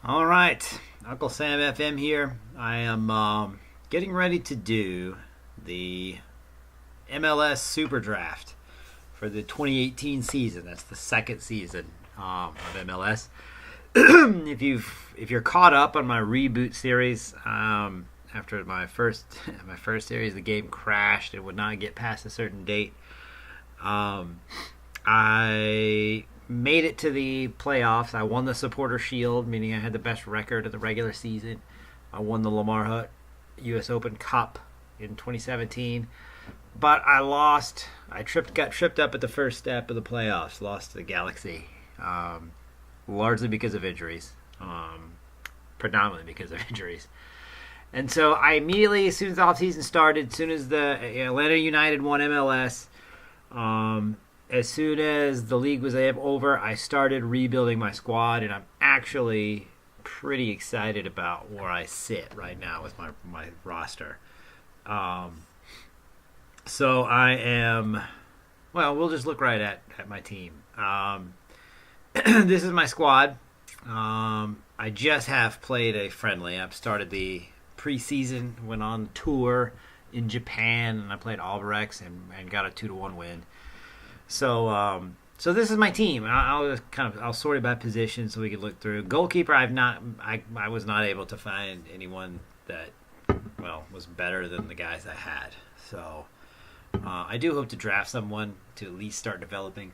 All right, Uncle Sam FM here. I am getting ready to do the MLS SuperDraft for the 2018 season. That's the second season of MLS. If you're caught up on my reboot series, after my first series, the game crashed and would not get past a certain date. I made it to the playoffs. I won the Supporter Shield, meaning I had the best record of the regular season. I won the Lamar Hutt U.S. Open Cup in 2017, but I lost. Got tripped up at the first step of the playoffs. Lost to the Galaxy, largely because of injuries, predominantly because of injuries. And so I immediately, as soon as the offseason started, as soon as the Atlanta United won MLS, as soon as the league was over, I started rebuilding my squad, and I'm actually pretty excited about where I sit right now with my roster. So I am, well, we'll just look right at my team. This is my squad. I just have played a friendly. I've started the preseason, went on tour in Japan, and I played Albirex and got a 2-1 win. So this is my team. I'll sort it by position so we can look through. Goalkeeper, I was not able to find anyone that was better than the guys I had. So I do hope to draft someone to at least start developing.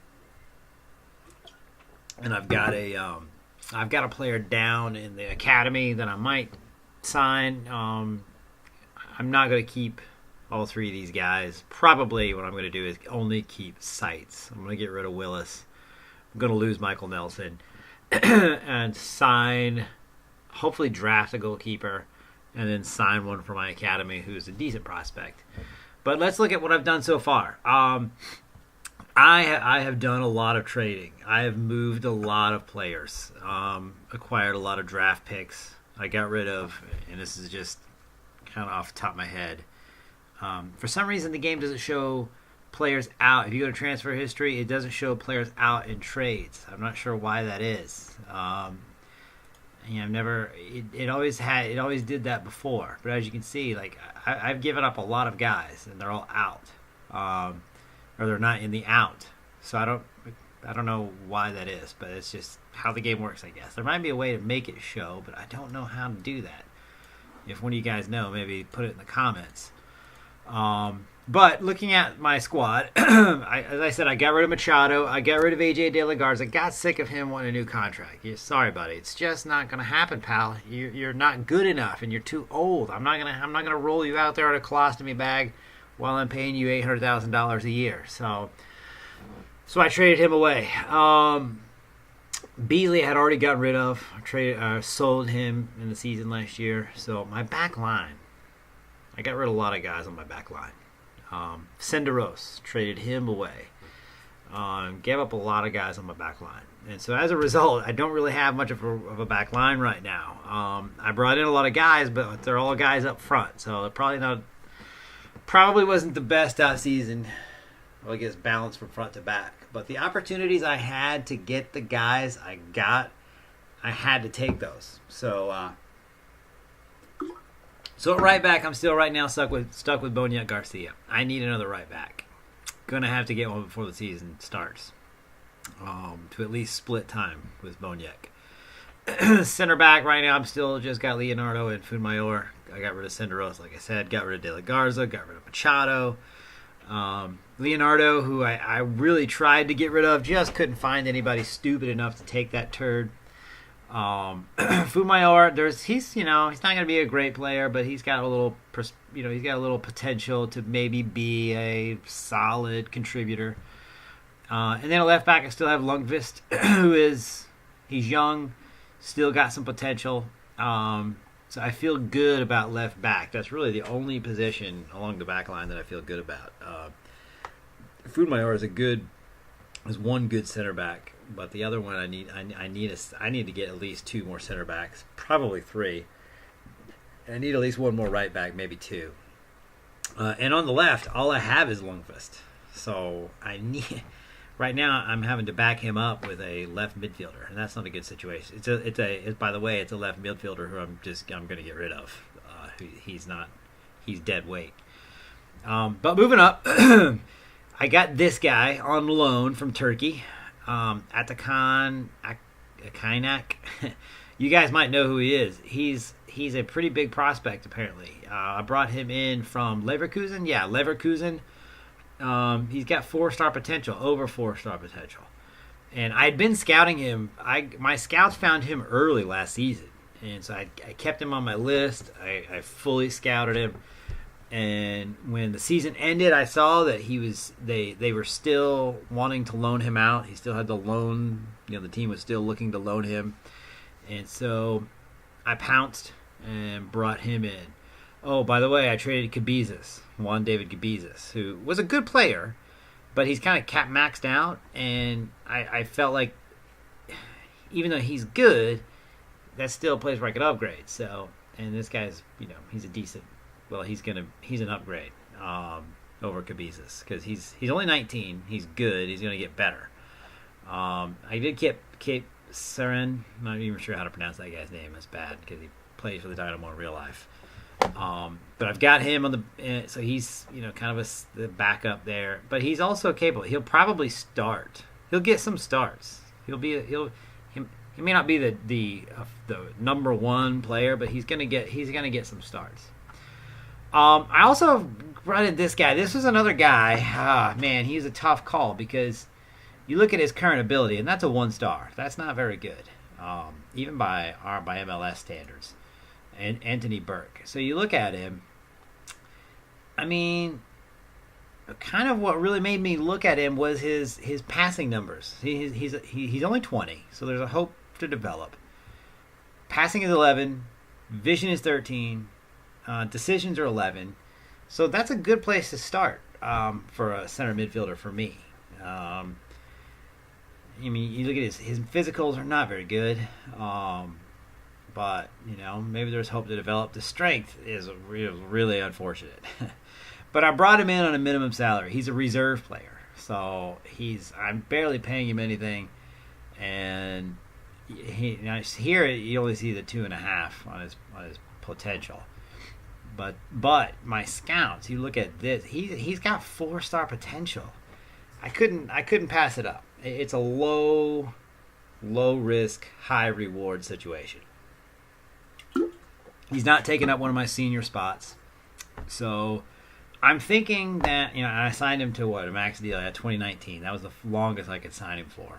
And I've got a player down in the academy that I might sign. I'm not going to keep all three of these guys. Probably what I'm going to do is only keep Seitz. I'm going to get rid of Willis. I'm going to lose Michael Nelson and sign, hopefully draft a goalkeeper, and then sign one for my academy who's a decent prospect. But let's look at what I've done so far. I have done a lot of trading. I have moved a lot of players, acquired a lot of draft picks. I got rid of, and this is just kind of off the top of my head, for some reason, the game doesn't show players out. If you go to transfer history, it doesn't show players out in trades. I'm not sure why that is. I've never. It always did that before. But as you can see, I've given up a lot of guys, and they're all out, or they're not in the out. So I don't know why that is, but it's just how the game works, I guess. There might be a way to make it show, but I don't know how to do that. If one of you guys know, maybe put it in the comments. But looking at my squad, as I said, I got rid of Machado. I got rid of AJ De La Garza. Got sick of him wanting a new contract. Sorry, buddy. It's just not going to happen, pal. You're not good enough, and you're too old. I'm not gonna roll you out there in a colostomy bag while I'm paying you $800,000 a year. So I traded him away. Beasley I had already gotten rid of. Sold him in the season last year. So my back line, I got rid of a lot of guys on my back line. Senderos, traded him away. Gave up a lot of guys on my back line. And so as a result, I don't really have much of a back line right now. I brought in a lot of guys, but they're all guys up front. So it probably wasn't the best out season. Well, I guess balanced from front to back. But the opportunities I had to get the guys I got, I had to take those. So at right back, I'm still right now stuck with Boniek Garcia. I need another right back. Gonna have to get one before the season starts, to at least split time with Boniek. Center back right now, I'm still just got Leonardo and Funmayor. I got rid of Senderos, like I said. Got rid of De La Garza. Got rid of Machado. Leonardo, who I really tried to get rid of, just couldn't find anybody stupid enough to take that turd. Funmayor, he's not going to be a great player, but he's got a little potential to maybe be a solid contributor. And then a left back, I still have Lundqvist, he's young, still got some potential. So I feel good about left back. That's really the only position along the back line that I feel good about. Funmayor is one good center back. But the other one, I need to get at least two more center backs, probably three. And I need at least one more right back, maybe two. And on the left, all I have is Lundqvist. So right now I'm having to back him up with a left midfielder, and that's not a good situation. By the way, it's a left midfielder who I'm going to get rid of. He's dead weight. But moving up, I got this guy on loan from Turkey, Atakan Akinak. You guys might know who he is. He's a pretty big prospect, apparently. I brought him in from Leverkusen. Yeah, Leverkusen. He's got 4-star potential, over 4-star potential. And I'd been scouting him. My scouts found him early last season. And so I kept him on my list. I fully scouted him. And when the season ended, I saw that they were still wanting to loan him out. He still had the loan. The team was still looking to loan him. And so I pounced and brought him in. Oh, by the way, I traded Cabezas, Juan David Cabezas, who was a good player, but he's kind of cap maxed out. And I felt like even though he's good, that's still a place where I could upgrade. So, and this guy's, he's a decent. Well, he's an upgrade over Cabezas because he's only 19. He's good. He's gonna get better. I did keep Seren. I'm not even sure how to pronounce that guy's name. That's bad because he plays for the Dynamo in real life. But I've got him on the so he's kind of the backup there. But he's also capable. He'll probably start. He'll get some starts. He may not be the number one player, but he's gonna get some starts. I also brought in this guy. This was another guy. Man, he's a tough call because you look at his current ability, and that's a 1-star. That's not very good, even by MLS standards. And Anthony Burke. So you look at him. I mean, kind of what really made me look at him was his passing numbers. He's only 20, so there's a hope to develop. Passing is 11, vision is 13. Decisions are 11, so that's a good place to start for a center midfielder for me. I mean, you look at his physicals are not very good, but maybe there's hope to develop. The strength is really unfortunate. But I brought him in on a minimum salary. He's a reserve player, so I'm barely paying him anything, and here you only see the 2.5 on his potential. But my scouts, you look at this, he's got 4-star potential. I couldn't pass it up. It's a low risk, high reward situation. He's not taking up one of my senior spots, so I'm thinking that I signed him to a max deal at 2019. That was the longest I could sign him for.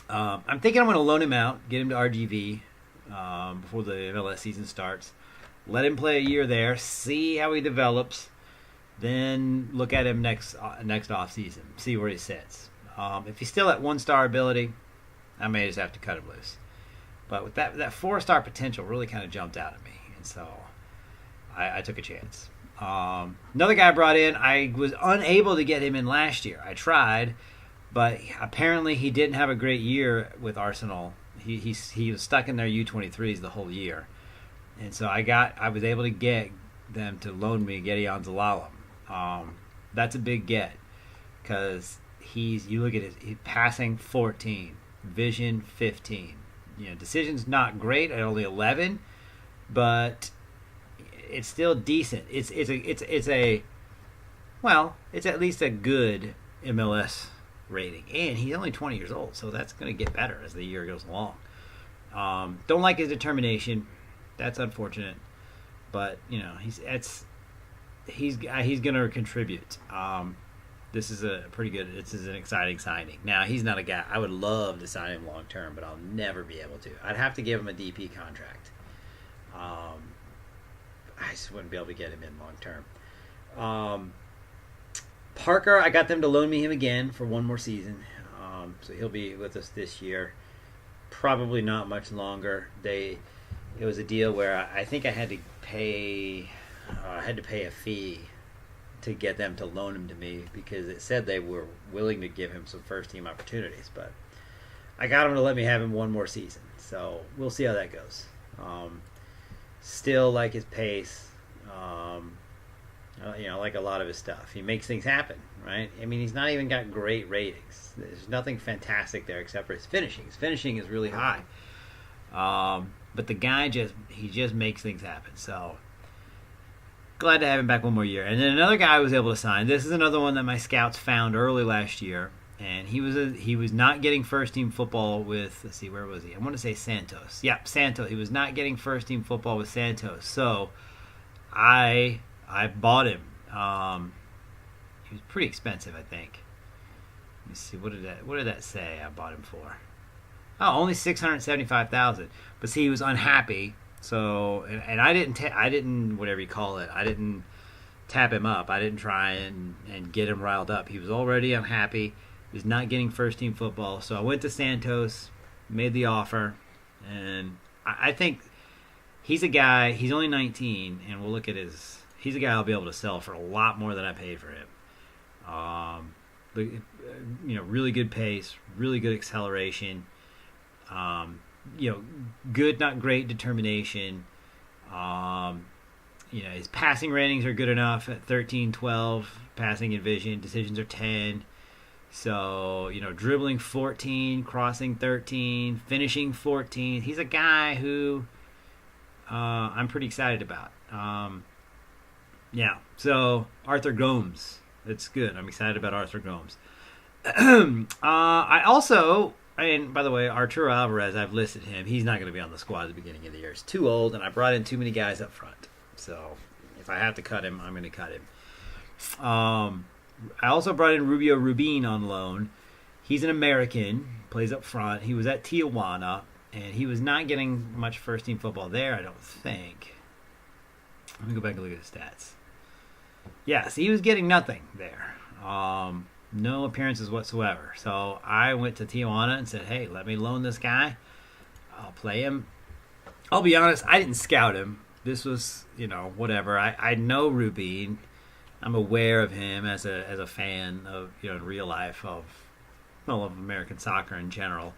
I'm thinking I'm going to loan him out, get him to RGV before the MLS season starts. Let him play a year there, see how he develops, then look at him next off season, see where he sits. If he's still at 1-star ability, I may just have to cut him loose. But with that 4-star potential really kind of jumped out at me, and so I took a chance. Another guy I brought in, I was unable to get him in last year. I tried, but apparently he didn't have a great year with Arsenal. He was stuck in their U23s the whole year. And so I was able to get them to loan me Gideon Zalalem. That's a big get because you look at his passing 14, vision 15. Decision's not great at only 11, but it's still decent. It's at least a good MLS rating, and he's only 20 years old, so that's going to get better as the year goes along. Don't like his determination. That's unfortunate, but he's going to contribute. This is this is an exciting signing. Now he's not a guy I would love to sign him long term, but I'll never be able to. I'd have to give him a DP contract. I just wouldn't be able to get him in long term. Parker, I got them to loan me him again for one more season, so he'll be with us this year. Probably not much longer. It was a deal where I think I had to pay a fee to get them to loan him to me because it said they were willing to give him some first team opportunities, but I got him to let me have him one more season, so we'll see how that goes. Still like his pace. I like a lot of his stuff. He makes things happen, right? I mean, he's not even got great ratings. There's nothing fantastic there except for his finishing. His finishing is really high. But the guy just makes things happen. So glad to have him back one more year. And then another guy I was able to sign. This is another one that my scouts found early last year, and he was not getting first team football with. Let's see, where was he? I want to say Santos. Yep, Santos. He was not getting first team football with Santos. So I bought him. He was pretty expensive, I think. Let me see. What did that say? I bought him for. Oh, only $675,000. But see, he was unhappy. So, and I didn't whatever you call it. I didn't tap him up. I didn't try and get him riled up. He was already unhappy. He was not getting first team football. So I went to Santos, made the offer, and I think he's a guy. He's only 19, and we'll look at his. He's a guy I'll be able to sell for a lot more than I paid for him. Really good pace, really good acceleration. Good, not great determination. His passing ratings are good enough at 13, 12. Passing and vision. Decisions are 10. So, dribbling 14, crossing 13, finishing 14. He's a guy who I'm pretty excited about. So Arthur Gomes. That's good. I'm excited about Arthur Gomes. I also... And by the way, Arturo Alvarez, I've listed him. He's not going to be on the squad at the beginning of the year. He's too old, and I brought in too many guys up front. So if I have to cut him, I'm going to cut him. I also brought in Rubio Rubin on loan. He's an American, plays up front. He was at Tijuana, and he was not getting much first-team football there, I don't think. Let me go back and look at his stats. Yes, he was getting nothing there. No appearances whatsoever. So I went to Tijuana and said, hey, let me loan this guy. I'll play him. I'll be honest, I didn't scout him. This was, whatever. I know Rubin. I'm aware of him as a fan of, in real life of American soccer in general.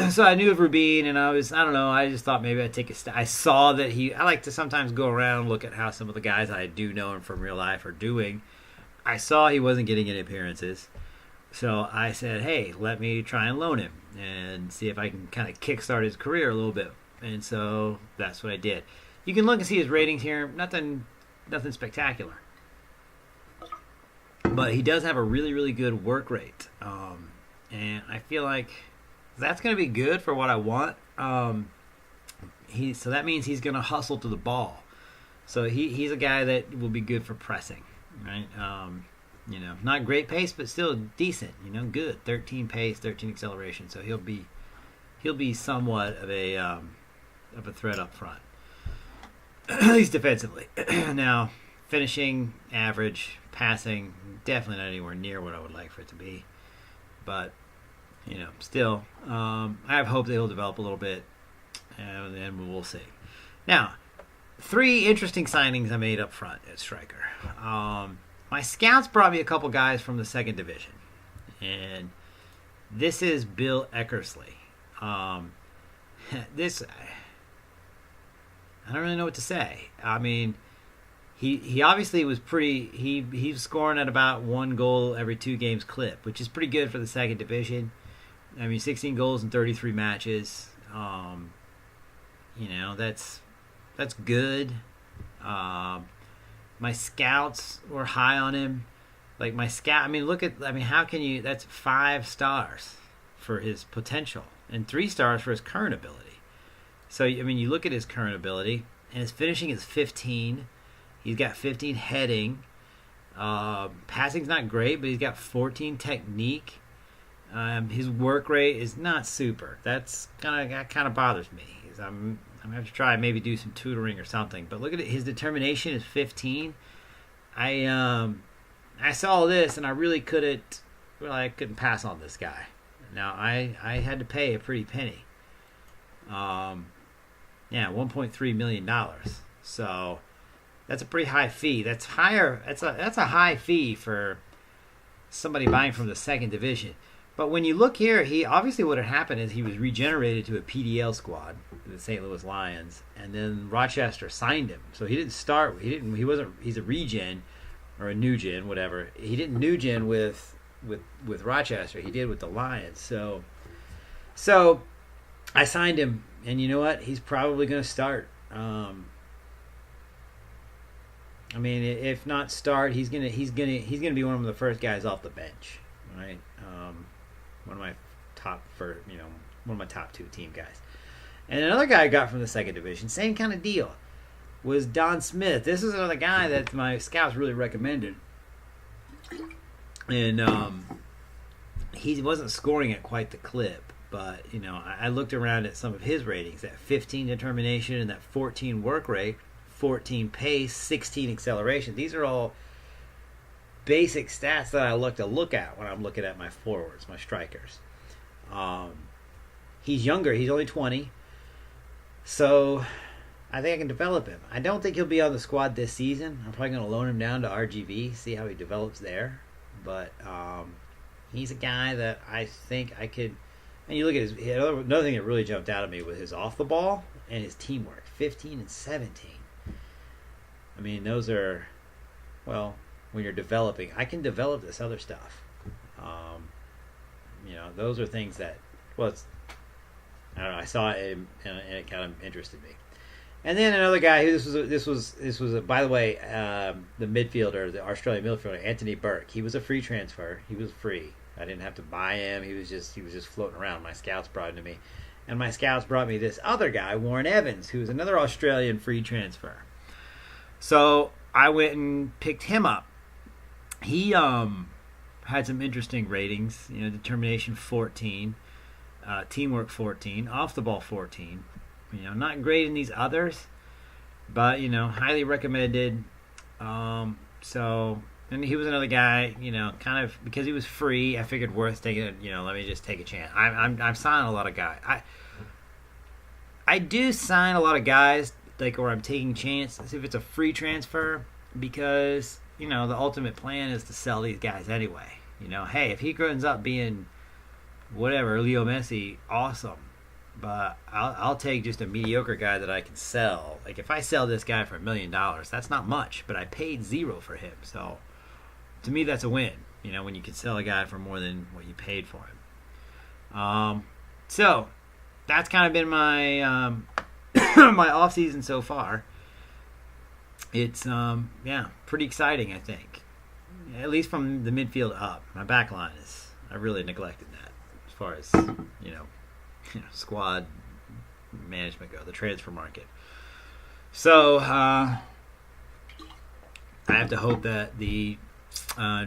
So I knew of Rubin, and I just thought maybe I'd take I saw that I like to sometimes go around and look at how some of the guys I do know him from real life are doing. I saw he wasn't getting any appearances, so I said, hey, let me try and loan him and see if I can kind of kickstart his career a little bit. And so that's what I did. You can look and see his ratings here. Nothing spectacular. But he does have a really, really good work rate. And I feel like that's going to be good for what I want. So that means he's going to hustle to the ball. So he's a guy that will be good for pressing. Right, not great pace, but still decent. Good. 13 pace, 13 acceleration. So he'll be somewhat of a threat up front, at least defensively. Now, finishing average, passing definitely not anywhere near what I would like for it to be. But still, I have hope that he'll develop a little bit, and then we'll see. Now, 3 interesting signings I made up front at striker. My scouts brought me a couple guys from the second division, and this is Bill Eckersley. I don't really know what to say. I mean, he obviously was pretty. He's scoring at about 1 goal every 2 games clip, which is pretty good for the second division. I mean, 16 goals in 33 matches. That's good. My scouts were high on him. Like my scout, how can you? That's 5 stars for his potential and 3 stars for his current ability. So you look at his current ability, and his finishing is 15. He's got 15 heading. Passing's not great, but he's got 14 technique. His work rate is not super. That kind of bothers me. I'm gonna have to try and maybe do some tutoring or something. But look at it. His determination is 15. I saw this and I really couldn't pass on this guy. Now I had to pay a pretty penny. $1.3 million. So that's a pretty high fee. That's higher. That's a high fee for somebody buying from the second division. But when you look here, he obviously what had happened is he was regenerated to a PDL squad, the St. Louis Lions, and then Rochester signed him. So he didn't start. He's a regen. or a Nugent, whatever. He didn't Nugent with Rochester. He did with the Lions. So I signed him, and you know what? He's probably going to start. I mean, if not start, he's gonna be one of the first guys off the bench, right? One of my top 2 team guys. And another guy I got from the second division, same kind of deal, was Don Smith. This is another guy that my scouts really recommended, and he wasn't scoring at quite the clip, but I looked around at some of his ratings, that 15 determination and that 14 work rate. 14 pace, 16 acceleration. These are all basic stats that I look at when I'm looking at my forwards, my strikers. He's younger. He's only 20. So I think I can develop him. I don't think he'll be on the squad this season. I'm probably going to loan him down to RGV, see how he develops there. But he's a guy that I think I could. And you look at his another thing that really jumped out at me was his off the ball and his teamwork. 15 and 17. I mean, those are, well, when you're developing, I can develop this other stuff. Those are things that, well, I don't know. I saw it and it kind of interested me. And then another guy who this was by the way, the midfielder, the Australian midfielder, Anthony Burke. He was a free transfer. He was free. I didn't have to buy him. He was just floating around. My scouts brought him to me, and my scouts brought me this other guy, Warren Evans, who was another Australian free transfer. So I went and picked him up. He had some interesting ratings. Determination 14, teamwork 14, off the ball 14. Not great in these others, but highly recommended. And he was another guy. Kind of because he was free. I figured worth taking. Let me just take a chance. I'm signing a lot of guys. I do sign a lot of guys. Like, or I'm taking chances if it's a free transfer, because the ultimate plan is to sell these guys anyway. Hey, if he ends up being whatever, Leo Messi, awesome, but I'll take just a mediocre guy that I can sell. Like, if I sell this guy for $1 million, that's not much, but I paid $0 for him, so to me that's a win. When you can sell a guy for more than what you paid for him. So that's kind of been my my off season so far. It's pretty exciting, I think. At least from the midfield up. My back line I really neglected that as far as squad management go, the transfer market. So I have to hope that the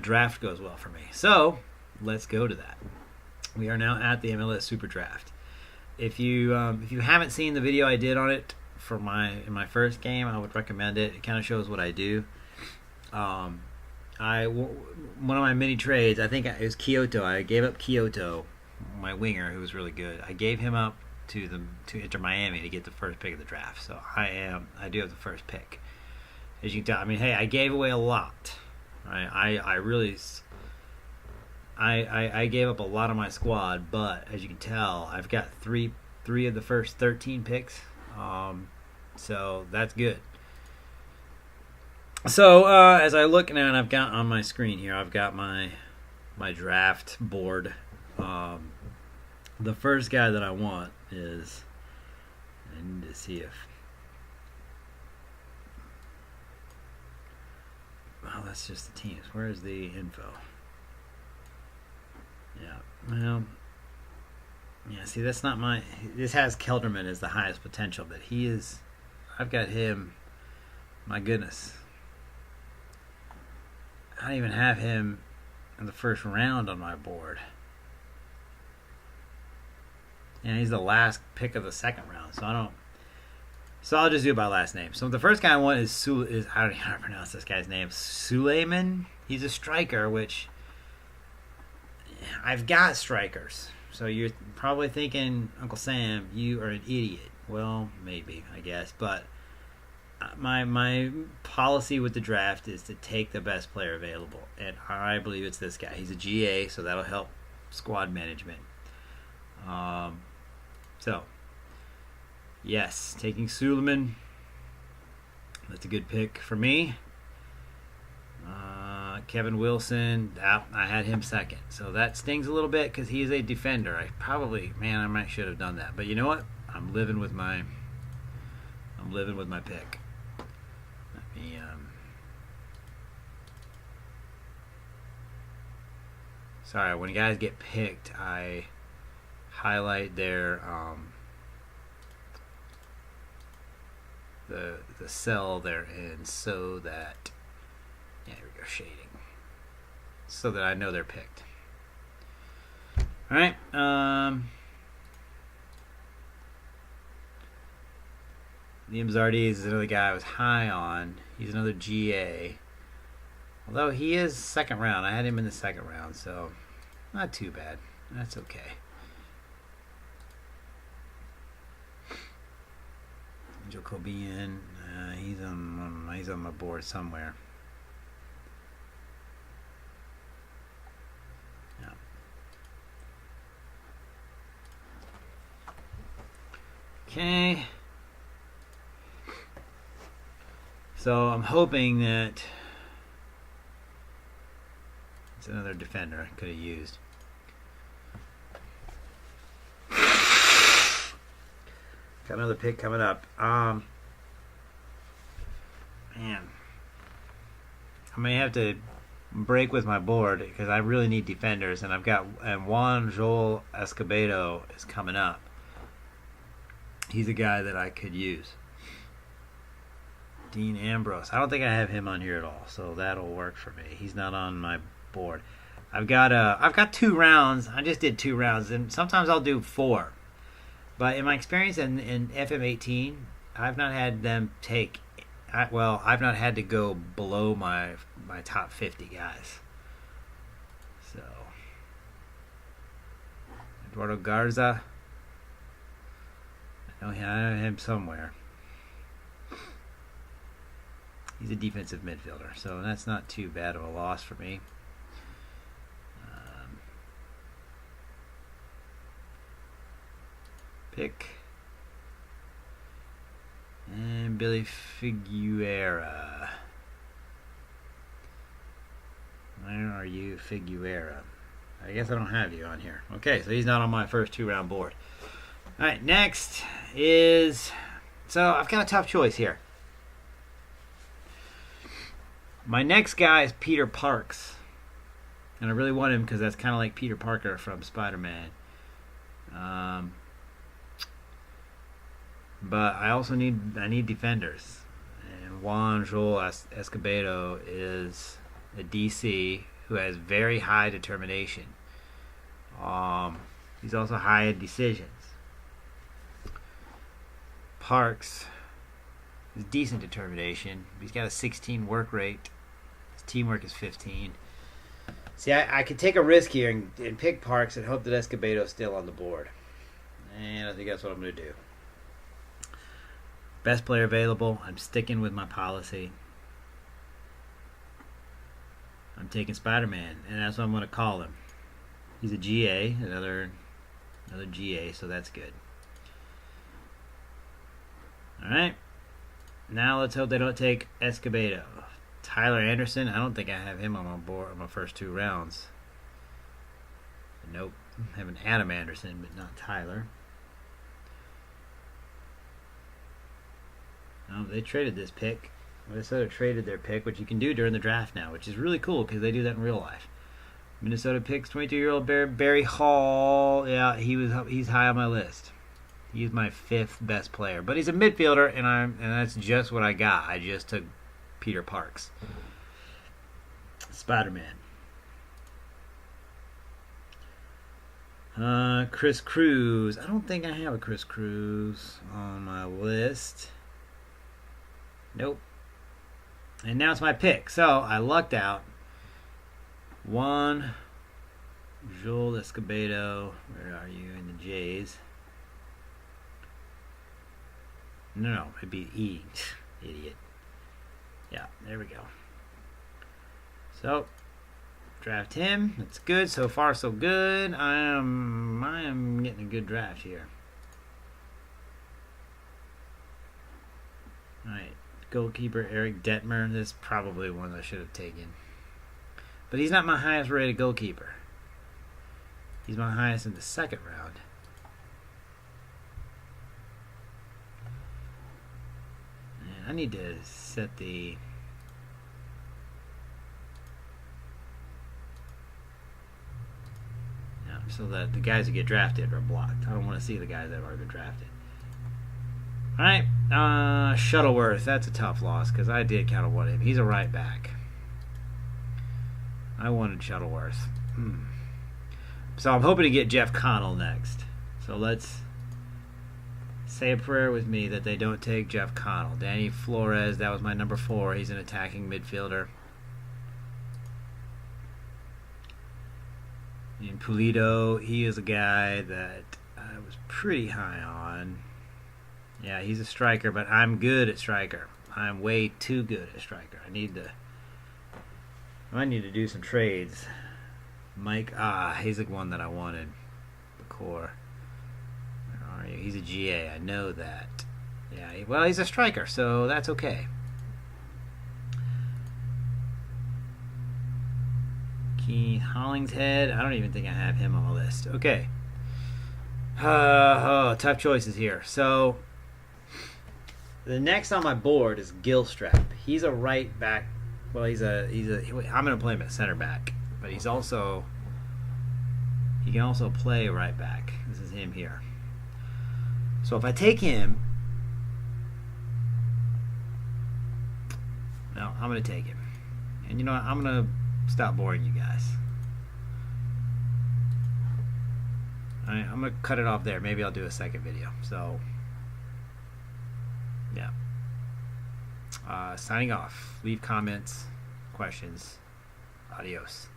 draft goes well for me. So let's go to that. We are now at the MLS SuperDraft. If you haven't seen the video I did on it in my first game, I would recommend it. It kind of shows what I do. One of my mini trades, I think it was Kyoto. I gave up Kyoto, my winger, who was really good. I gave him up to Inter Miami to get the first pick of the draft. So I do have the first pick. As you can tell, I mean, hey, I gave away a lot. I gave up a lot of my squad, but as you can tell, I've got three of the first 13 picks, so that's good. So as I look now, and I've got on my screen here, I've got my draft board. The first guy that I want is, I need to see if, well, that's just the teams. Where is the info? Yeah, well, yeah, see, that's not my, this has Kelderman as the highest potential, but I've got him, my goodness. I don't even have him in the first round on my board. And he's the last pick of the second round, so I'll just do it by last name. So the first guy I want is I don't know how to pronounce this guy's name, Suleiman. He's a striker, which I've got strikers. So you're probably thinking, Uncle Sam, you are an idiot. Well, maybe, I guess. But my policy with the draft is to take the best player available. And I believe it's this guy. He's a GA, so that'll help squad management. So, yes, taking Suleiman. That's a good pick for me. Kevin Wilson, I had him second. So that stings a little bit because he is a defender. I might should have done that. But you know what? I'm living with my pick. Let me sorry, when guys get picked, I highlight their the cell they're in so that there we go, shading, so that I know they're picked. All right. Liam Zardes is another guy I was high on. He's another GA. Although he is second round. I had him in the second round, so not too bad. That's okay. Jacobian, he's on my board somewhere. Yeah. Okay. So I'm hoping that it's another defender I could have used. Got another pick coming up. Man, I may have to break with my board because I really need defenders, and I've got Juan Joel Escobedo is coming up. He's a guy that I could use. Dean Ambrose. I don't think I have him on here at all, so that'll work for me. He's not on my board. I've got 2 rounds. I just did 2 rounds, and sometimes I'll do 4. But in my experience in FM18, I've not had them take. I've not had to go below my top 50 guys. So Eduardo Garza. I know him somewhere. He's a defensive midfielder, so that's not too bad of a loss for me. Pick. And Billy Figueira. Where are you, Figueira? I guess I don't have you on here. Okay, so he's not on my first 2-round board. All right, next is... So I've got a tough choice here. My next guy is Peter Parks. And I really want him because that's kind of like Peter Parker from Spider-Man. But I also need defenders. And Juan Joel Escobedo is a DC who has very high determination. He's also high in decisions. Parks has decent determination. He's got a 16 work rate. His teamwork is 15. See, I could take a risk here and pick Parks and hope that Escobedo's still on the board. And I think that's what I'm going to do. Best player available. I'm sticking with my policy. I'm taking Spider-Man, and that's what I'm going to call him. He's a GA, another GA, so that's good. All right. Now let's hope they don't take Escobedo. Tyler Anderson. I don't think I have him on my board on my first 2 rounds. Nope. I have an Adam Anderson, but not Tyler. Oh, they traded this pick. Minnesota traded their pick, which you can do during the draft now, which is really cool because they do that in real life. Minnesota picks 22-year-old Barry Hall. Yeah, he's high on my list. He's my 5th best player, but he's a midfielder, and that's just what I got. I just took Peter Parks. Spider-Man. Chris Cruz. I don't think I have a Chris Cruz on my list. Nope. And now it's my pick. So I lucked out. Juan Joel Escobedo. Where are you in the J's? No, it'd be E. Idiot. Yeah, there we go. So draft him. That's good. So far, so good. I am getting a good draft here. All right. Goalkeeper Eric Detmer. This is probably one I should have taken. But he's not my highest rated goalkeeper. He's my highest in the second round. And I need to set the... so that the guys that get drafted are blocked. I don't want to see the guys that have already been drafted. Alright, Shuttleworth. That's a tough loss because I did kind of want him. He's a right back. I wanted Shuttleworth. So I'm hoping to get Jeff Connell next. So let's say a prayer with me that they don't take Jeff Connell. Danny Flores, that was my number 4. He's an attacking midfielder. And Pulido, he is a guy that I was pretty high on. Yeah, he's a striker, but I'm good at striker. I'm way too good at striker. I need to do some trades. Mike, he's the one that I wanted. The core. Where are you? He's a GA. I know that. Yeah, well, he's a striker, so that's okay. Keith Hollingshead. I don't even think I have him on the list. Okay. Tough choices here. So the next on my board is Gilstrap. He's a right back. Well, I'm going to play him at center back, but he can also play right back. This is him here. So if I take him, no, I'm going to take him. And you know what? I'm going to stop boring you guys. Alright, I'm going to cut it off there. Maybe I'll do a second video. So, yeah. Signing off. Leave comments, questions. Adios.